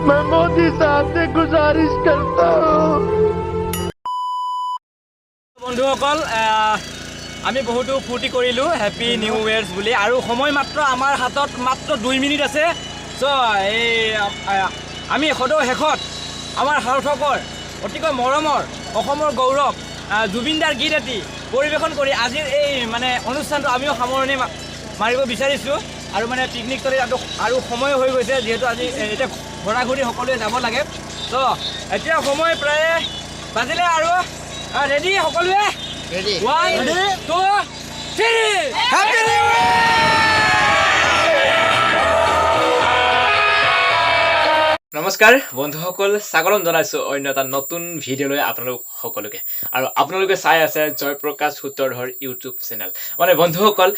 मैं मोदी साहब से गुजारिश करता हूँ। বন্ধুসকল আমি বহুতো ফূৰ্তি কৰিলোঁ হেপী নিউ ইয়েৰ্ছ বুলি আৰু সময় মাত্ৰ আমাৰ হাতত মাত্ৰ 2 মিনিট আছে চ' এই আমি সদৌ শেষত আমাৰ সাৰ্থকৰ অতিকৈ মৰমৰ অসমৰ গৌৰৱ জুবিনদাৰ গীত এটি পৰিৱেশন কৰি আজিৰ এই মানে অনুষ্ঠানটো আমিও সামৰণি মাৰিব বিচাৰিছোঁ আৰু মানে পিকনিক স্থলীত আৰু সময় হৈ গৈছে যিহেতু আজি এতিয়া ঘৰা ঘূৰি সকলোৱে যাব লাগে চ' এতিয়া সময় প্ৰায় বাজিলে আৰু ৰেডি সকলোৱে ৰেডি 1 2 3 হেপী নিউ নমস্কাৰ বন্ধুসকল স্বাগতম জনাইছোঁ অন্য এটা নতুন ভিডিঅ'লৈ আপোনালোক সকলোকে আৰু আপোনালোকে চাই আছে জয়প্ৰকাশ সূত্ৰধৰ ইউটিউব চেনেল মানে বন্ধুসকল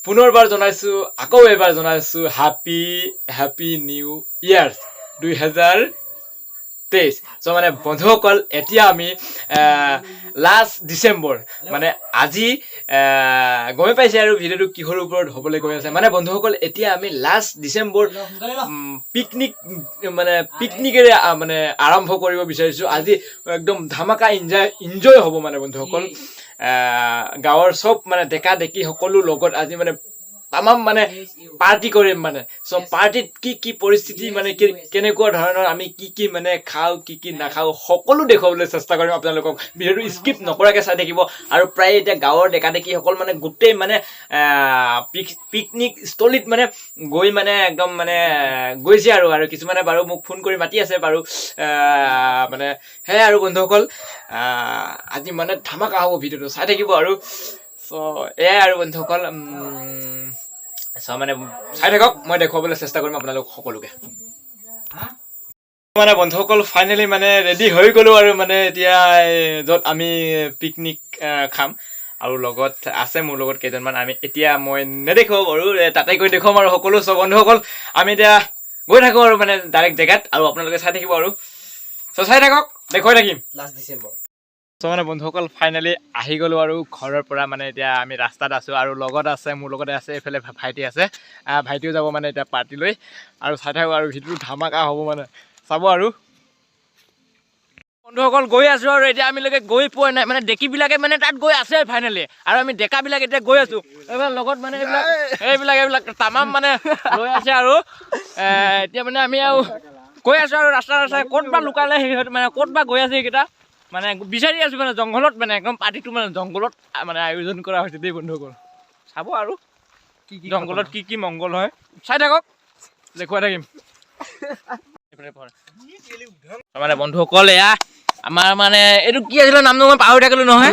পুনৰবাৰ জনাইছোঁ আকৌ এবাৰ জনাইছোঁ হেপী নিউ ইয়েৰ 2023 চ' মানে বন্ধুসকল এতিয়া আমি লাষ্ট ডিচেম্বৰ মানে আজি গমে পাইছে আৰু ভিডিঅ'টো কিহৰ ওপৰত হ'বলৈ গৈ আছে মানে বন্ধুসকল এতিয়া আমি লাষ্ট ডিচেম্বৰ পিকনিকেৰে মানে আৰম্ভ কৰিব বিচাৰিছোঁ আজি একদম ধামাকা এনজয় হ'ব মানে বন্ধুসকল গাঁৱৰ চব মানে ডেকা ডেকি সকলো লগত আজি মানে তামাম মানে পাৰ্টি কৰিম মানে চ' পাৰ্টিত কি পৰিস্থিতি মানে কেনেকুৱা ধৰণৰ আমি কি মানে খাওঁ কি নাখাওঁ সকলো দেখুৱাবলৈ চেষ্টা কৰিম আপোনালোকক ভিডিঅ'টো স্কিপ নকৰাকৈ চাই থাকিব আৰু প্ৰায় এতিয়া গাঁৱৰ ডেকা ডেকিসকল মানে গোটেই মানে পিকনিক স্থলীত মানে গৈ মানে একদম মানে গৈছে আৰু কিছুমানে বাৰু মোক ফোন কৰি মাতি আছে বাৰু মানে সেয়াই আৰু বন্ধুসকল আজি মানে ধামাকা হ'ব ভিডিঅ'টো চাই থাকিব আৰু চ' এয়াই আৰু বন্ধুসকল চ' মানে চাই থাকক মই দেখুৱাবলৈ চেষ্টা কৰিম আপোনালোক সকলোকে মানে বন্ধুসকল ফাইনেলি মানে ৰেডি হৈ গ'লোঁ আৰু মানে এতিয়া য'ত আমি পিকনিক খাম আৰু লগত আছে মোৰ লগত কেইজনমান আমি এতিয়া মই নেদেখুৱাওঁ বাৰু তাতে গৈ দেখুৱাম আৰু সকলো চ' বন্ধুসকল আমি এতিয়া গৈ থাকোঁ আৰু মানে ডাইৰেক্ট জেগাত আৰু আপোনালোকে চাই থাকিব আৰু চ' চাই থাকক দেখুৱাই থাকিম লাষ্ট ডিচেম্বৰ চ' মানে বন্ধুসকল ফাইনেলি আহি গ'লোঁ আৰু ঘৰৰ পৰা মানে এতিয়া আমি ৰাস্তাত আছোঁ আৰু লগত আছে মোৰ লগতে আছে এইফালে ভাইটি আছে ভাইটিও যাব মানে এতিয়া পাৰ্টিলৈ আৰু চাই থাকোঁ আৰু ভিডিঅ'টো ধামাকা হ'ব মানে চাব আৰু বন্ধুসকল গৈ আছোঁ আৰু এতিয়া আমিলৈকে গৈ পোৱা নাই মানে ডেকিবিলাকে মানে তাত গৈ আছে ফাইনেলি আৰু আমি ডেকাবিলাক এতিয়া গৈ আছোঁ এইবিলাক লগত মানে এইবিলাক তামাম মানে লৈ আছে আৰু এতিয়া মানে আমি আৰু গৈ আছোঁ আৰু ৰাস্তাই ক'ত বা লুকালে সিহঁত মানে ক'ত বা গৈ আছে সেইকেইটা মানে বিচাৰি আছোঁ মানে জংঘলত মানে একদম পাৰ্টিটো মানে জংঘলত মানে আয়োজন কৰা হৈছে দেই বন্ধুসকল চাব আৰু জংঘলত কি মংগল হয় চাই থাকক দেখুৱাই থাকিম মানে বন্ধুসকল এয়া আমাৰ মানে এইটো কি আছিলে নামটো মই পাহৰি থাকিলোঁ নহয়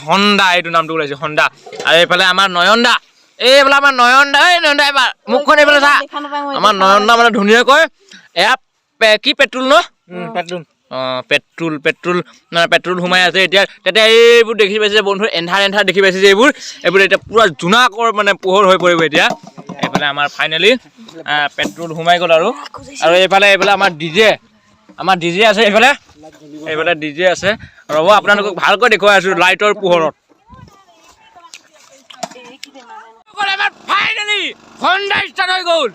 হণ্ডা এইটো নামটো ওলাইছে হণ্ডা আৰু এইফালে আমাৰ নয়ন দা এইফালে আমাৰ নয়ন দা এবাৰ মুখখন এইফালে চা আমাৰ নয়ন দা মানে ধুনীয়াকৈ এয়া কি পেট্ৰল ন পেট্ৰল সোমাই আছে এতিয়া তেতিয়া এইবোৰ দেখি পাইছে বন্ধু এন্ধাৰ দেখি পাইছে যে এইবোৰ এতিয়া পুৰা জোনাকৰ মানে পোহৰ হৈ পৰিব এতিয়া এইফালে আমাৰ ফাইনেলি পেট্ৰল সোমাই গ'ল আৰু এইফালে আমাৰ ডিজে আছে এইফালে ডিজে আছে ৰ'ব আপোনালোকক ভালকৈ দেখুৱাই আছোঁ লাইটৰ পোহৰত আমাৰ ফাইনেলি হণ্ডা ষ্টাৰ্ট হৈ গ'ল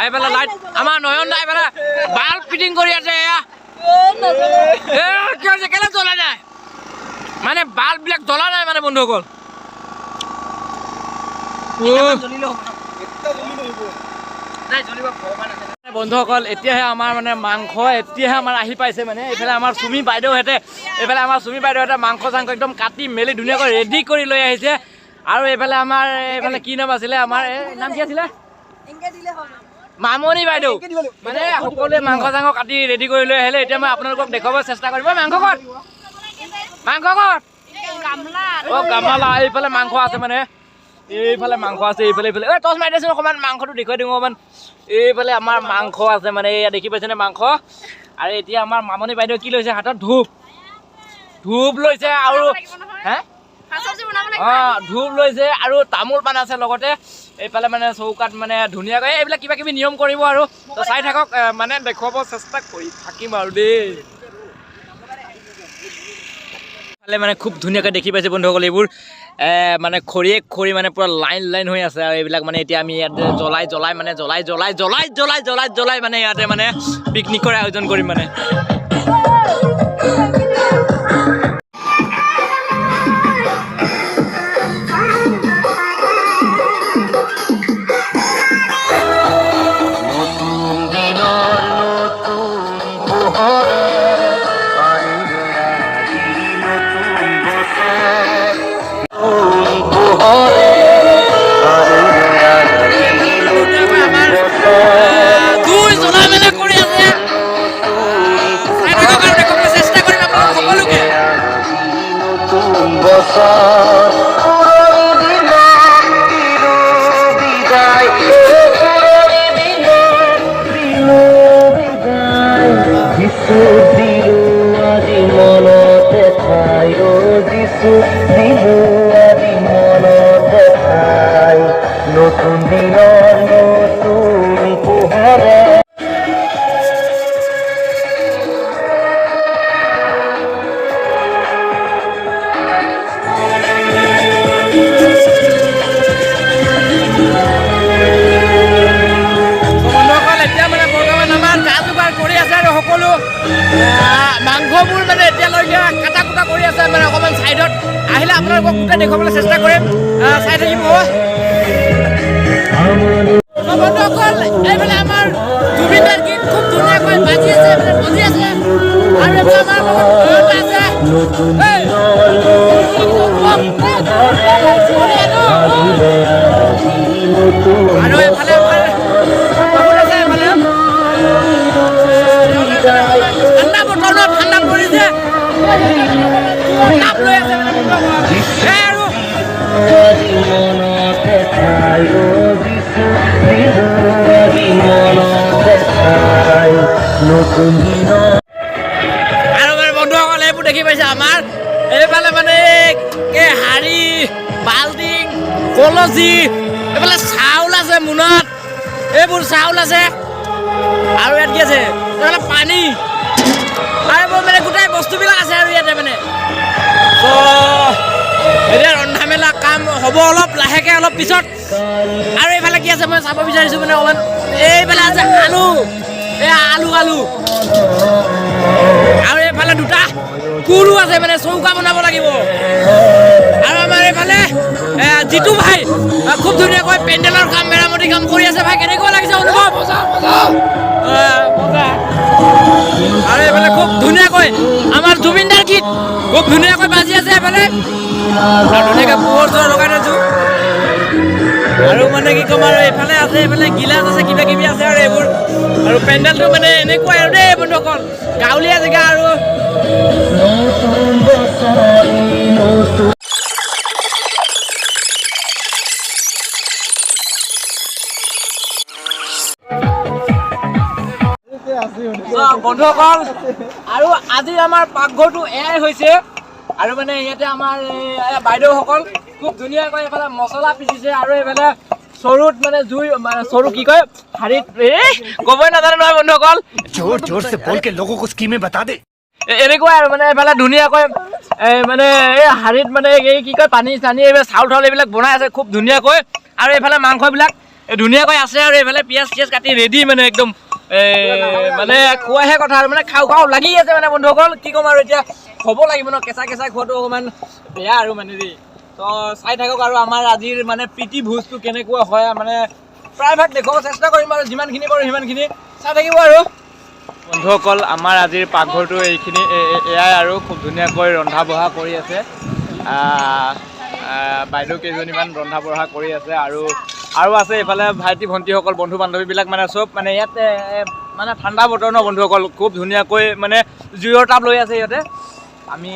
এইফালে লাইট আমাৰ নয়ন দা এইফালে বাল্ব ফিটিং কৰি আছে এয়া কেলে জ্বলা নাই মানে বাল্ববিলাক জ্বলা নাই মানে বন্ধুসকল বন্ধুসকল এতিয়াহে আমাৰ মানে মাংস এতিয়াহে আমাৰ আহি পাইছে মানে এইফালে আমাৰ চুমি বাইদেউহঁতে মাংস চাংস একদম কাটি মেলি ধুনীয়াকৈ ৰেডি কৰি লৈ আহিছে আৰু এইফালে কি নাম আছিলে আমাৰ নাম কি আছিলে মামনি বাইদেউ মানে সকলোৱে মাংস চাংস কাটি ৰেডি কৰি লৈ আহিলে এতিয়া মই আপোনালোকক দেখুৱাব চেষ্টা কৰিম মাংস ক'ত গামলা এইফালে মাংস আছে মানে এইফালে মাংস আছে এইফালে টচ মাৰি দিছোঁ অকণমান মাংসটো দেখুৱাই দিওঁ অকণমান এইফালে আমাৰ মাংস আছে মানে এয়া দেখি পাইছেনে মাংস আৰু এতিয়া আমাৰ মামনি বাইদেউ কি লৈছে হাতত ধূপ লৈছে আৰু ধূপ লৈছে আৰু তামোল পাণ আছে লগতে এইফালে মানে চৌকাত মানে ধুনীয়াকৈ এইবিলাক কিবা কিবি নিয়ম কৰিব আৰু চাই থাকক মানে দেখুৱাব চেষ্টা কৰি থাকিম আৰু দেই ফালে মানে খুব ধুনীয়াকৈ দেখি পাইছে বন্ধুসকল এইবোৰ মানে খৰিয়ে খৰি মানে পুৰা লাইন লাইন হৈ আছে আৰু এইবিলাক মানে এতিয়া আমি ইয়াতে জ্বলাই মানে ইয়াতে মানে পিকনিকৰ আয়োজন কৰিম মানে নতুন দিনৰ নতুন পোহৰে সকলো মাংসবোৰ মানে এতিয়ালৈকে কাটা কুটা কৰি আছে মানে অকণমান ছাইডত আহিলে আপোনালোকক গোটেই দেখুৱাবলৈ চেষ্টা কৰিম চাই থাকিব বন্ধুসকল এইফালে আমাৰ জুবিনদাৰ গীত খুব ধুনীয়াকৈ বাজি আছে আৰু এইফালে আমাৰ আৰু এইফালে ঠাণ্ডা পৰিছে লৈ আছে আৰু মানে বন্ধুসকল এইবোৰ দেখি পাইছে আমাৰ এইফালে মানে হাৰি বাল্টিং কলচি এইফালে চাউল আছে মোনাত এইবোৰ চাউল আছে আৰু ইয়াত কি আছে এইফালে পানী আৰু মানে গোটেই বস্তুবিলাক আছে আৰু ইয়াতে মানে এতিয়া ৰন্ধা মেলা কাম হ'ব অলপ লাহেকৈ অলপ পিছত আৰু এইফালে কি আছে মই চাব বিচাৰিছোঁ মানে অকণমান এইফালে আছে আলু আলু আৰু এইফালে দুটা কুৰু আছে মানে চৌকা বনাব লাগিব আৰু আমাৰ এইফালে জিতু ভাই খুব ধুনীয়াকৈ পেণ্ডেলৰ কাম মেৰামতি কাম কৰি আছে ভাই কেনেকুৱা লাগিছে অনুভৱ আৰু এইফালে খুব ধুনীয়াকৈ আমাৰ জুবিনদাৰ গীত খুব ধুনীয়াকৈ বাজি আছে এইফালে ধুনীয়াকৈ পোহৰ চোহৰ লগাই থৈছোঁ আৰু মানে কি ক'ম আৰু এইফালে আছে এইফালে গিলাচ আছে কিবা কিবি আছে আৰু এইবোৰ আৰু পেণ্ডেলটো মানে এনেকুৱাই আৰু দেই বন্ধুসকল গাঁৱলীয়া জেগা আৰু বন্ধুসকল আৰু আজি আমাৰ পাকঘৰটো এয়াই হৈছে আৰু মানে ইয়াতে আমাৰ বাইদেউসকল খুব ধুনীয়াকৈ এইফালে মছলা পিচিছে আৰু এইফালে চৰুত মানে জুই চৰু কি কয় হাৰিত ক'বই নাজানে নহয় বন্ধুসকল जोर जोर से बोल के लोगों को स्कीमें बता दे এনেকুৱাই আৰু মানে এইফালে ধুনীয়াকৈ মানে এই হাৰিত মানে এই কি কয় পানী চানী এইবিলাক চাউল চাউল এইবিলাক বনাই আছে খুব ধুনীয়াকৈ আৰু এইফালে মাংসবিলাক ধুনীয়াকৈ আছে আৰু এইফালে পিঁয়াজ চিয়াজ কাটি ৰেডি মানে একদম মানে খোৱাহে কথা আৰু মানে খাওঁ লাগি আছে মানে বন্ধুসকল কি ক'ম আৰু এতিয়া হ'ব লাগিব ন কেঁচা খোৱাটো অকণমান বেয়া আৰু মানে দেই তো চাই থাকক আৰু আমাৰ আজিৰ মানে প্ৰীতি ভোজটো কেনেকুৱা হয় মানে প্ৰায়ভাগ দেখুৱাব চেষ্টা কৰিম আৰু যিমানখিনি পাৰোঁ সিমানখিনি চাই থাকিব আৰু বন্ধুসকল আমাৰ আজিৰ পাকঘৰটো এইখিনি এয়াই আৰু খুব ধুনীয়াকৈ ৰন্ধা বঢ়া কৰি আছে বাইদেউ কেইজনীমান ৰন্ধা বঢ়া কৰি আছে আৰু আছে এইফালে ভাইটি ভণ্টিসকল বন্ধু বান্ধৱীবিলাক মানে চব মানে ইয়াত মানে ঠাণ্ডা বতৰ ন বন্ধুসকল খুব ধুনীয়াকৈ মানে জুইৰ তাপ লৈ আছে ইয়াতে আমি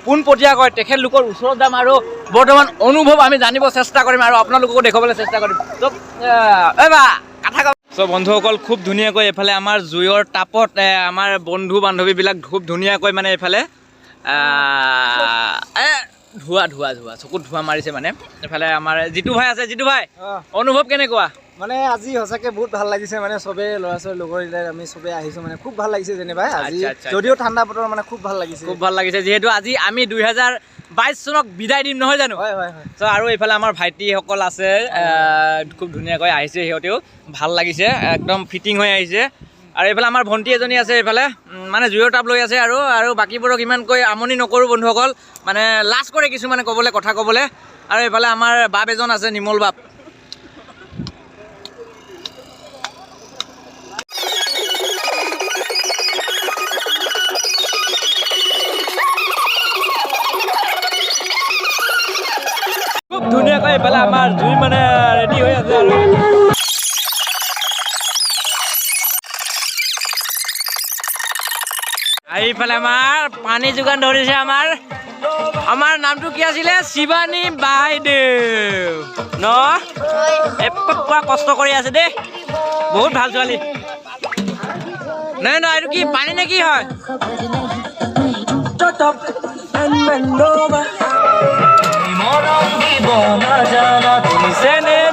পোনপটীয়াকৈ তেখেতলোকৰ ওচৰত যাম আৰু বৰ্তমান অনুভৱ আমি জানিব চেষ্টা কৰিম আৰু আপোনালোককো দেখুৱাবলৈ চেষ্টা কৰিম চব কথা চ' বন্ধুসকল খুব ধুনীয়াকৈ এইফালে আমাৰ জুইৰ তাপত আমাৰ বন্ধু বান্ধৱীবিলাক খুব ধুনীয়াকৈ মানে এইফালে ধোঁৱা চকুত ধোঁৱা মাৰিছে মানে এইফালে আমাৰ জিতু ভাই আছে জিতু ভাই অনুভৱ কেনেকুৱা মানে আজি সঁচাকে বহুত ভাল লাগিছে মানে চবে ল'ৰা ছোৱালী লগৰ আমি চবে আহিছো মানে খুব ভাল লাগিছে যেনিবা আজি যদিও ঠাণ্ডা বতৰ মানে খুব ভাল লাগিছে যিহেতু আজি আমি 2022 চনক বিদায় দিম নহয় জানো হয় চ' আৰু এইফালে আমাৰ ভাইটিসকল আছে খুব ধুনীয়াকৈ আহিছে সিহঁতেও ভাল লাগিছে একদম ফিটিং হৈ আহিছে আৰু এইফালে আমাৰ ভণ্টি এজনী আছে এইফালে মানে জুইৰ টাপ লৈ আছে আৰু বাকীবোৰক ইমানকৈ আমনি নকৰোঁ বন্ধুসকল মানে লাজ কৰে কিছুমানে ক'বলৈ কথা ক'বলৈ আৰু এইফালে আমাৰ বাপ এজন আছে নিমল বাপ খুব ধুনীয়াকৈ এইফালে আমাৰ জুই মানে ৰেডি হৈ আছে আৰু এইফালে আমাৰ পানী যোগান ধৰিছে আমাৰ নামটো কি আছিলে শিৱানী বাইদেউ ন পুৰা কষ্ট কৰি আছে দেই বহুত ভাল ছোৱালী নহয় এইটো কি পানী নে কি হয়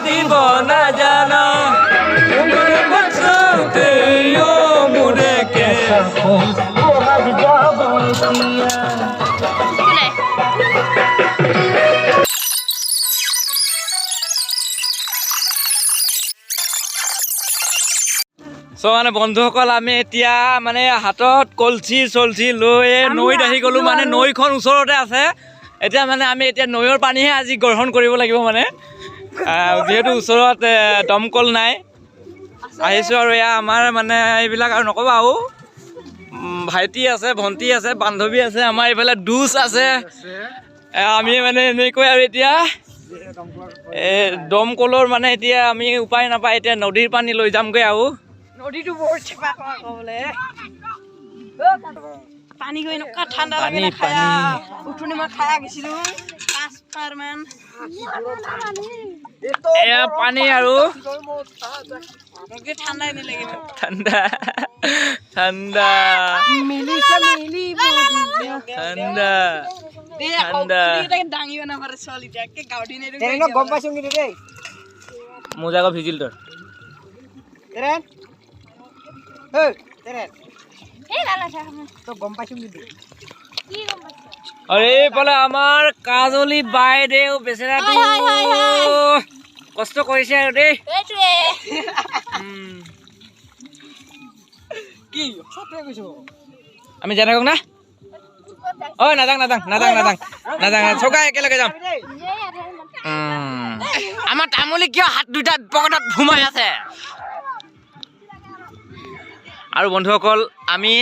দিব নাজানা চ' মানে বন্ধুসকল আমি এতিয়া মানে হাতত কলচি চলচি লৈ নৈত আহি গ'লোঁ মানে নৈখন ওচৰতে আছে এতিয়া মানে আমি এতিয়া নৈৰ পানীহে আজি গ্ৰহণ কৰিব লাগিব মানে যিহেতু ওচৰত দমকল নাই আহিছোঁ আৰু এয়া আমাৰ মানে এইবিলাক আৰু নক'বা আৰু ভাইটি আছে ভণ্টি আছে বান্ধৱী আছে আমাৰ এইফালে দুচ আছে আমি মানে এনেকৈ আৰু এতিয়া দমকলৰ মানে এতিয়া আমি উপায় নাপায় এতিয়া নদীৰ পানী লৈ যামগৈ আৰু নদীটো বহুত চেপা ক'বলৈ পানী গৈ এনেকুৱা ঠাণ্ডা লাগে উঠনি মই খাই গৈছিলোঁ 5 মান এয়া পানী আৰু ঠাণ্ডাই নালাগে ঠাণ্ডা ঠাণ্ডা ঠাণ্ডা দাঙিব নাপাৰে ছোৱালীটাকে গাঁৱত গম পাইছো কিন্তু দেই মোজা আকৌ ভিজিল তোৰ গম পাইছো কিন্তু আৰু এইফালে আমাৰ কাজলী বাইদেউ বেচেৰাটো কষ্ট কৰিছে আৰু দেই কি সঁচাকৈ কৈছো আমি যাই থাকক না ঐ নাযাং চৌকা একেলগে যাম আমাৰ তামুলী কিয় হাত দুটা পকেটত সোমাই আছে আৰু বন্ধুসকল আমি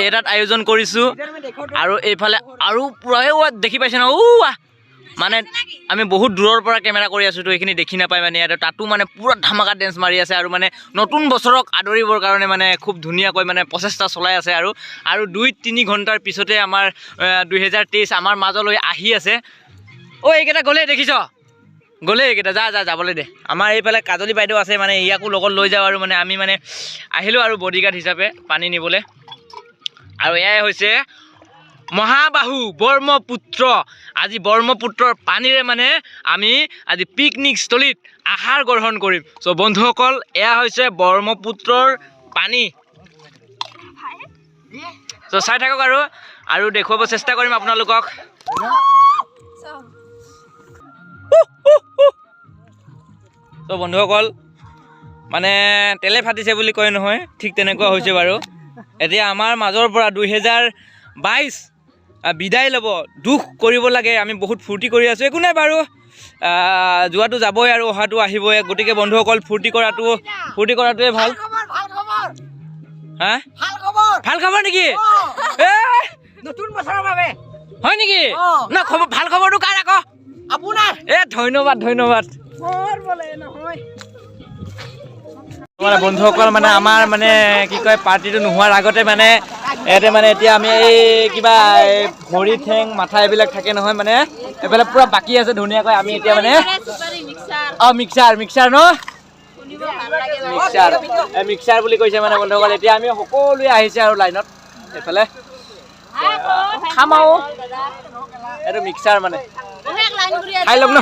এটাত আয়োজন কৰিছোঁ আৰু এইফালে আৰু পূৰাই দেখি পাইছে ন মানে আমি বহুত দূৰৰ পৰা কেমেৰা কৰি আছোঁ তো এইখিনি দেখি নাপায় মানে ইয়াতে তাতো মানে পূৰা ধামাকা ডেন্স মাৰি আছে আৰু মানে নতুন বছৰক আদৰিবৰ কাৰণে মানে খুব ধুনীয়াকৈ মানে প্ৰচেষ্টা চলাই আছে আৰু 2-3 ঘণ্টাৰ পিছতে আমাৰ 2023 আমাৰ মাজলৈ আহি আছে এইকেইটা গ'লেই দেখিছ গ'লে এইকেইটা যাবলৈ দে আমাৰ এইফালে কাজলী বাইদেউ আছে মানে ইয়াকো লগত লৈ যাওঁ আৰু মানে আমি মানে আহিলোঁ আৰু বডিগাৰ্ড হিচাপে পানী নিবলৈ আৰু এয়াই হৈছে মহাবাহু ব্ৰহ্মপুত্ৰ আজি ব্ৰহ্মপুত্ৰৰ পানীৰে মানে আমি আজি পিকনিক স্থলীত আহাৰ গ্ৰহণ কৰিম চ' বন্ধুসকল এয়া হৈছে ব্ৰহ্মপুত্ৰৰ পানী চ' চাই থাকক আৰু দেখুৱাব চেষ্টা কৰিম আপোনালোকক চ' বন্ধুসকল মানে তেলে ফাটিছে বুলি কয় নহয় ঠিক তেনেকুৱা হৈছে বাৰু এতিয়া আমাৰ মাজৰ পৰা 2022 বিদায় ল'ব দুখ কৰিব লাগে আমি বহুত ফূৰ্তি কৰি আছোঁ একো নাই বাৰু যোৱাটো যাবই আৰু অহাটো আহিবই গতিকে বন্ধুসকল ফূৰ্তি কৰাটোৱে ভাল হা ভাল খবৰ নেকি নতুন বছৰৰ বাবে হয় নেকি ন ভাল খবৰটো কাৰ আকৌ আপোনাৰ ধন্যবাদ নহয় মানে বন্ধুসকল মানে আমাৰ মানে কি কয় পাৰ্টিটো নোহোৱাৰ আগতে মানে ইয়াতে মানে এতিয়া আমি এই কিবা ভৰি ঠেং মাথা এইবিলাক থাকে নহয় মানে এইফালে পুৰা বাকী আছে ধুনীয়াকৈ আমি এতিয়া মানে মিক্সাৰ ন মিক্সাৰ বুলি কৈছে মানে বন্ধুসকল এতিয়া আমি সকলোৱে আহিছে আৰু লাইনত এইফালে খাম আৰু এইটো মিক্সাৰ মানে খাই লওক ন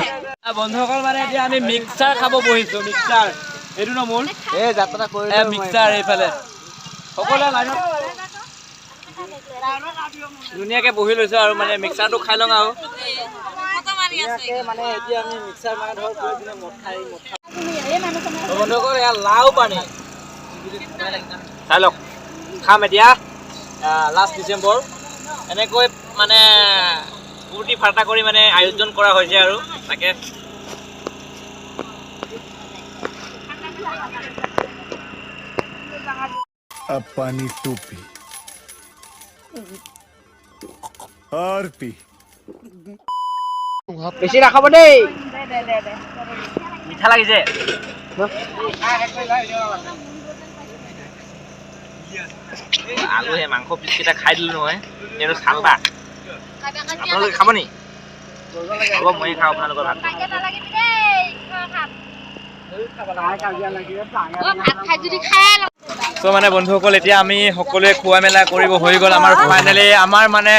বন্ধুসকল মানে এতিয়া আমি মিক্সাৰ খাব বহিছো মিক্সাৰ এইটো ন মোৰ এই যাত্ৰা কৰি মিক্সাৰ এইফালে সকলোৱে লাইনত ধুনীয়াকে বহি লৈছো আৰু মানে মিক্সাৰটো খাই লওঁ আৰু মানে এতিয়া আমি মিক্সাৰ মানে ধৰ কৰি কিনে মদ খাই বন্ধুসকল এয়া লাও পানী চাই লওক খাম এতিয়া লাষ্ট ডিচেম্বৰ এনেকৈ মানে ফূৰ্তি ফাৰ্তা কৰি মানে আয়োজন কৰা হৈছে আৰু তাকে अब पानी तू पी और पी বেছি নাখাব দেই মিঠা লাগিছে আলুহে মাংস পিচকেইটা খাই দিলো নহয় এইটো চালবা আপোনালোকে খাব নি হ'ব ময়ে খাওঁ আপোনালোকৰ ভাত চ' মানে বন্ধুসকল এতিয়া আমি সকলোৱে খোৱা মেলা কৰিব হৈ গ'ল আমাৰ ফাইনেলি আমাৰ মানে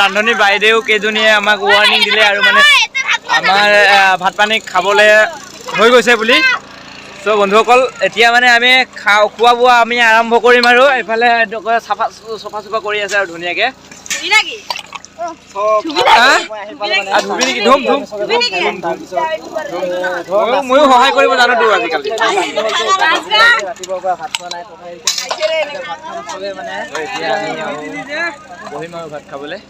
ৰান্ধনী বাইদেউ কেইজনীয়ে আমাক ৱাৰ্ণিং দিলে আৰু মানে আমাৰ ভাত পানী খাবলৈ হৈ গৈছে বুলি চ' বন্ধুসকল এতিয়া মানে আমি খোৱা বোৱা আমি আৰম্ভ কৰিম আৰু এইফালে চাফা চফা কৰি আছে আৰু ধুনীয়াকৈ ধুবি নেকি ধুম ধুম ময়ো সহায় কৰিব জানোতো আজিকালি ৰাতিপুৱাৰ পৰা ভাত খোৱা নাই মানে এতিয়া আমি বহিম আৰু ভাত খাবলৈ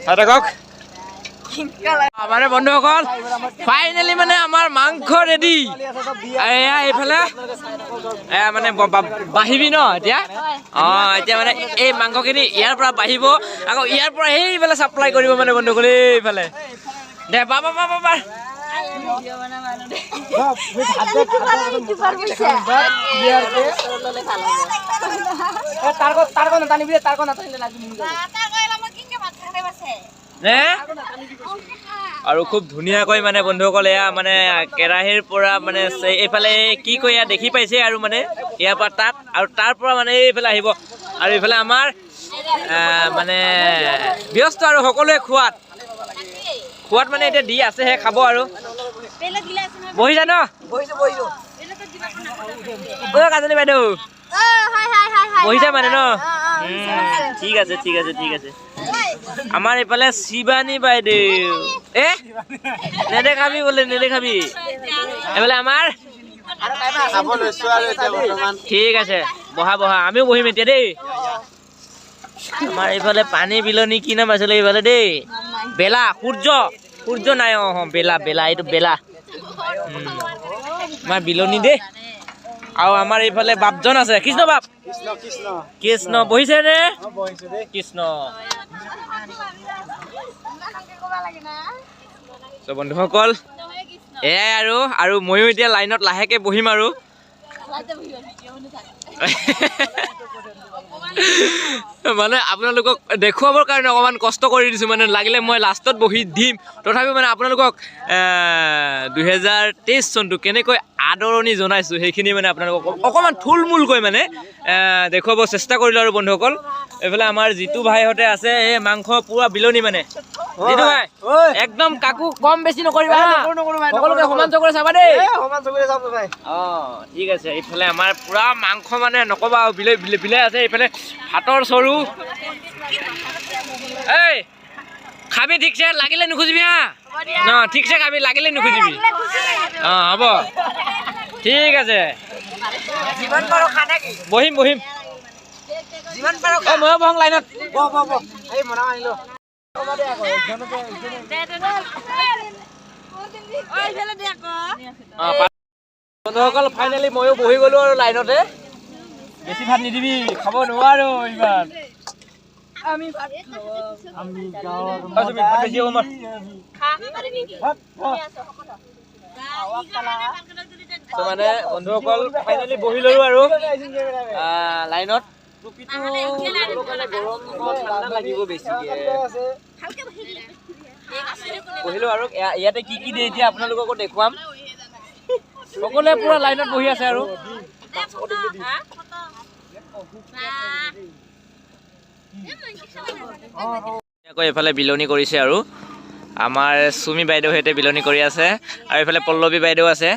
ভাত কওক মানে বন্ধুসকল ফাইনেলি মানে আমাৰ মাংস ৰেডি এয়া এইফালে মানে বাঢ়িবি ন এতিয়া এতিয়া মানে এই মাংসখিনি ইয়াৰ পৰা বাঢ়িব আকৌ ইয়াৰ পৰা সেইফালে চাপ্লাই কৰিব মানে বন্ধুসকল এইফালে দে বাবা আৰু খুব ধুনীয়াকৈ মানে বন্ধুসকল এয়া মানে কেৰাহীৰ পৰা মানে এইফালে কি কয় এয়া দেখি পাইছে আৰু মানে ইয়াৰ পৰা তাত আৰু তাৰ পৰা মানে এইফালে আহিব আৰু এইফালে আমাৰ মানে ব্যস্ত আৰু সকলোৱে খোৱাত মানে এতিয়া দি আছেহে খাব আৰু বহি যা ন কাজনী বাইদেউ বহিছা মানে ন ঠিক আছে আমাৰ এইফালে শিৱানী বাইদেউ নেদেখাবি বোলে নেদেখাবি এইফালে আমাৰ ঠিক আছে বহা আমিও বহিম এতিয়া দেই আমাৰ এইফালে পানী বিলনি কি নাম আছিলে এইফালে দেই বেলা সূৰ্য নাই বেলা এইটো বেলা আমাৰ বিলনি দেই আৰু আমাৰ এইফালে বাপজন আছে কৃষ্ণ বাপ কৃষ্ণ বহিছে নে কৃষ্ণ বন্ধুসকল এয়াই আৰু ময়ো এতিয়া লাইনত লাহেকে বহিম আৰু মানে আপোনালোকক দেখুৱাবৰ কাৰণে অকণমান কষ্ট কৰি দিছোঁ মানে লাগিলে মই লাষ্টত বহি দিম তথাপিও মানে আপোনালোকক 2023 চনটো কেনেকৈ আদৰণি জনাইছোঁ সেইখিনি মানে আপোনালোকক অকণমান থুলমূলকৈ মানে দেখুৱাব চেষ্টা কৰিলোঁ আৰু বন্ধুসকল এইফালে আমাৰ জিতু ভাইহঁতে আছে এই মাংস পুৰা বিলনি মানে জিতু ভাই একদম কাকো কম বেছি নকৰিবা সকলোকে সমান চকুৰে চাবা দেই ঠিক আছে এইফালে আমাৰ পুৰা মাংস মানে নকবা আৰু বিলাই আছে এইফালে ভাতৰ চৰু এই খাবি ঠিকছে লাগিলে নুখুজিবি হা ন ঠিকছে খাবি লাগিলে নুখুজিবি হ'ব ঠিক আছে বহিম ময়ো বহং লাইনত বন্ধুসকল ফাইনেলি ময়ো বহি গলো আৰু লাইনতে বেছি ভাত নিদিবি খাব নোৱাৰো ইমান মানে বন্ধুসকল ফাইনেলি বহি ললো আৰু লাইনত বহিলো আৰু ইয়াতে কি দিয়ে এতিয়া আপোনালোককো দেখুৱাম সকলোৱে পুৰা লাইনত বহি আছে আৰু এইফালে বিলনি কৰিছে আৰু আমাৰ চুমি বাইদেউ সৈতে বিলনি কৰি আছে আৰু এইফালে পল্লৱী বাইদেউ আছে।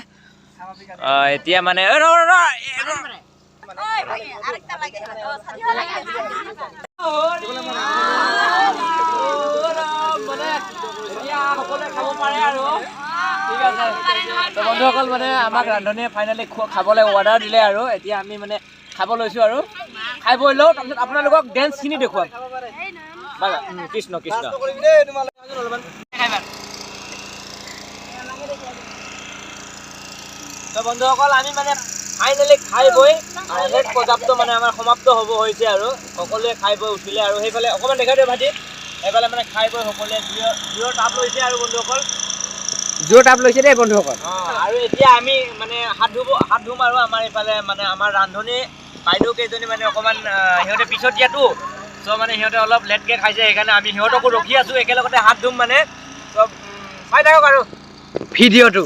এতিয়া মানে বন্ধুসকল মানে আমাক ৰান্ধনীয়ে ফাইনেলি খাবলৈ অৰ্ডাৰ দিলে আৰু এতিয়া আমি মানে খাব লৈছোঁ আৰু খাই বৈ লওঁ, তাৰপিছত আপোনালোকক ডেন্সখিনি দেখুৱাম। কৃষ্ণ কৃষ্ণ বন্ধুসকল আমি মানে ফাইনেলি খাই বৈ শেষ পৰ্যাপ্ত মানে আমাৰ সমাপ্ত হ'ব হৈছে আৰু সকলোৱে খাই বৈ উঠিলে আৰু সেইফালে অকণমান দেখাই দিওঁ ভাইটি, সেইফালে মানে খাই বৈ সকলোৱে জুইৰ তাপ লৈছে আৰু বন্ধুসকল জোৰ টাপ লৈছে দেই বন্ধুসকল। আৰু এতিয়া আমি মানে হাত ধুম আৰু আমাৰ এইফালে মানে আমাৰ ৰান্ধনী বাইদেউ কেইজনী মানে অকণমান সিহঁতে পিছত দিয়াতো চ' মানে সিহঁতে অলপ লেটকৈ খাইছে, সেইকাৰণে আমি সিহঁতকো ৰখি আছোঁ, একেলগতে হাত ধুম মানে চব চাই থাকক আৰু ভিডিঅ'টো।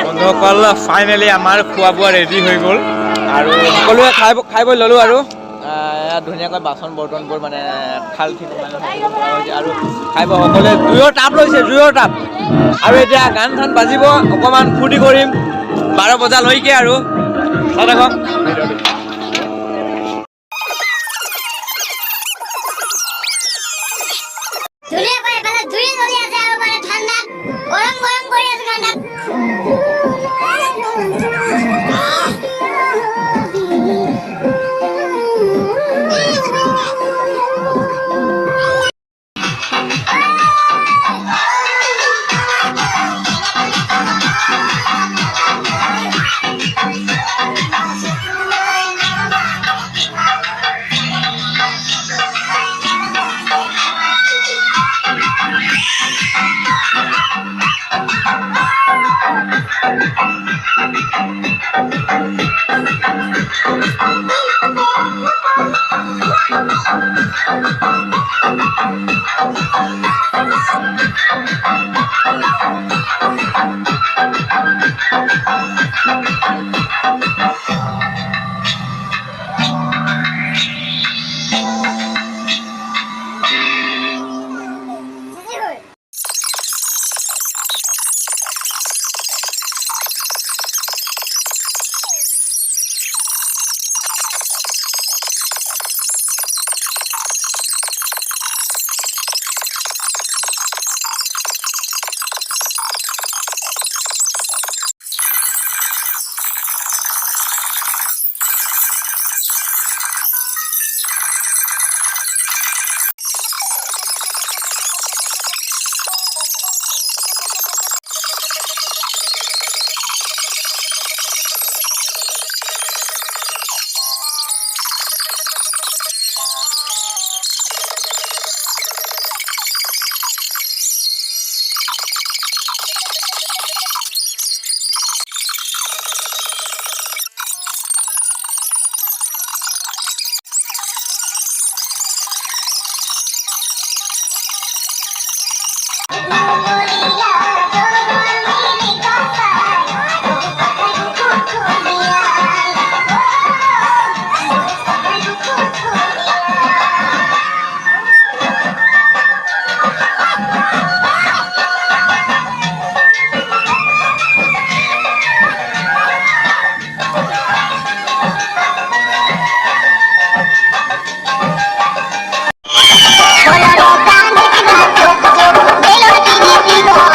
বন্ধুসকল ফাইনেলি আমাৰ খোৱা বোৱা ৰেডি হৈ গ'ল আৰু সকলোৱে খাই বৈ ল'লোঁ আৰু ধুনীয়াকৈ বাচন বৰ্তনবোৰ মানে খাল ঠিক আৰু খাই বৈ সকলোৱে জুইৰ তাপ লৈছে, জুইৰ তাপ। আৰু এতিয়া গান চান বাজিব, অকণমান ফূৰ্তি কৰিম 12 বজালৈকে আৰু চাই থাকক।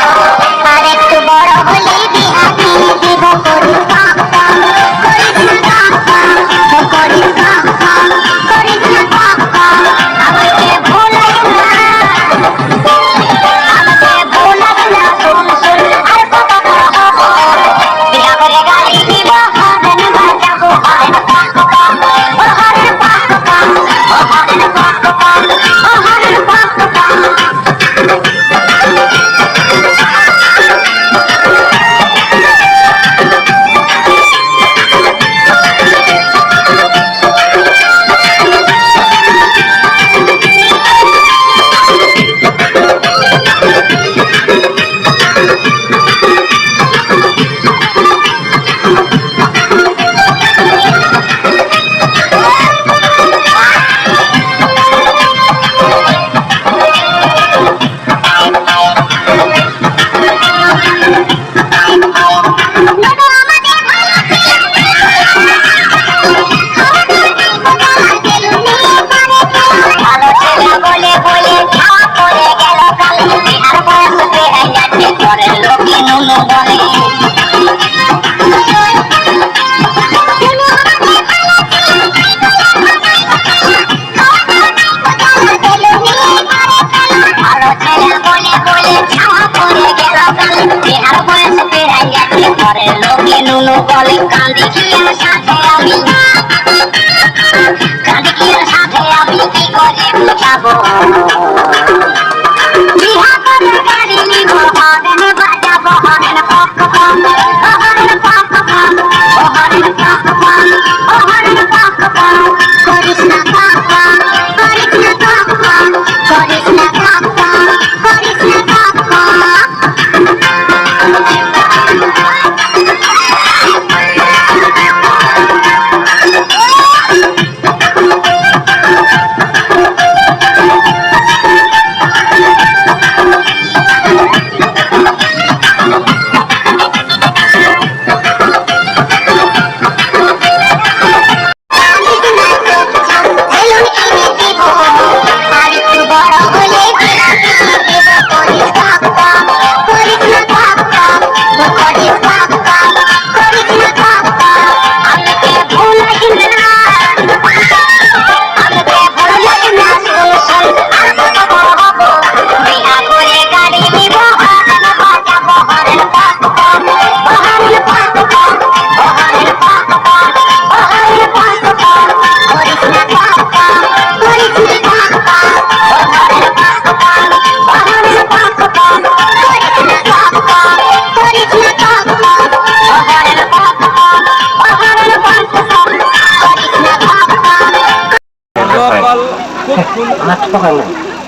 Hola,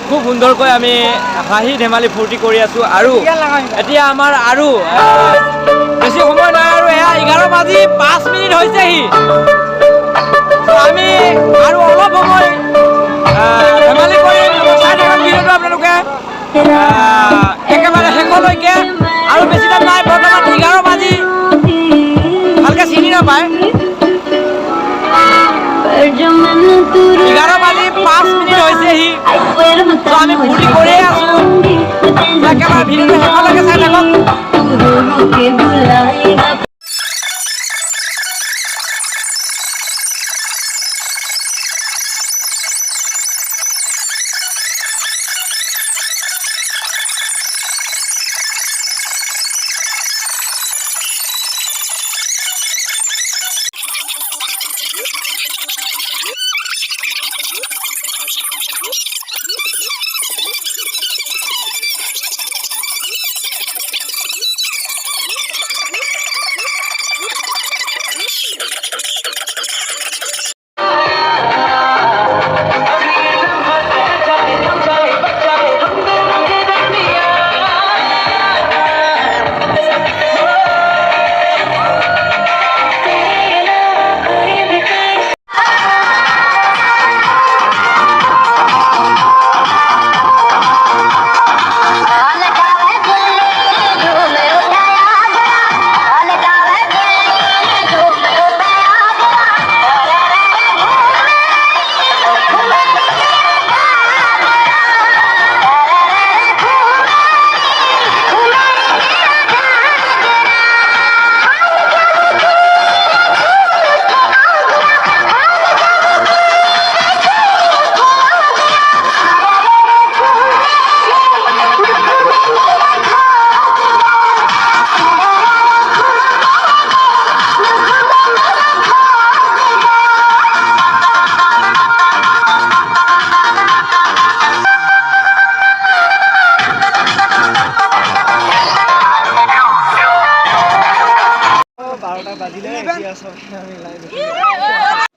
খুব সুন্দৰকৈ আমি হাঁহি ধেমালি ফূৰ্তি কৰি আছো আৰু এতিয়া আমাৰ আৰু বেছি সময় নাই আৰু এয়া 11:05 হৈছেহি আমি আৰু অলপ সময় ধেমালি কৰি চাই থাকক ভিডিঅ'টো আপোনালোকে একেবাৰে শেষলৈকে আৰু বেছি টাইম নাই বৰ্তমান 11 ভালকে চিনি নাপায় 11:05 হৈছেহি আমি ফূৰ্তি কৰিয়ে আছো একেবাৰে ভিডিঅ'টো শেষলৈকে চাই থাকক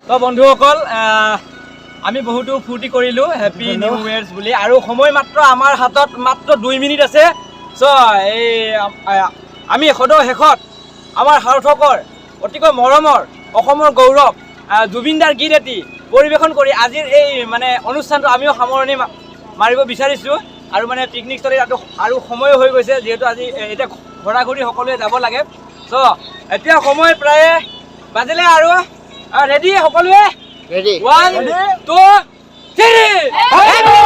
তো বন্ধুসকল আমি বহুতো ফূৰ্তি কৰিলোঁ হেপী নিউ ইয়াৰ্ছ বুলি আৰু সময় মাত্ৰ আমাৰ হাতত মাত্ৰ 2 মিনিট আছে চ' এই আমি শেষত আমাৰ সাৰ্থকৰ অতিকৈ মৰমৰ অসমৰ গৌৰৱ জুবিনদাৰ গীত এটি পৰিৱেশন কৰি আজিৰ এই মানে অনুষ্ঠানটো আমিও সামৰণি মাৰিব বিচাৰিছোঁ আৰু মানে পিকনিকস্থলীত আৰু সময় হৈ গৈছে যিহেতু আজি এতিয়া ঘৰা ঘূৰি সকলোৱে যাব লাগে চ' এতিয়া সময় প্ৰায় বাজিলে আৰু ৰেডি সকলোৱে ৰেডি 1 2 3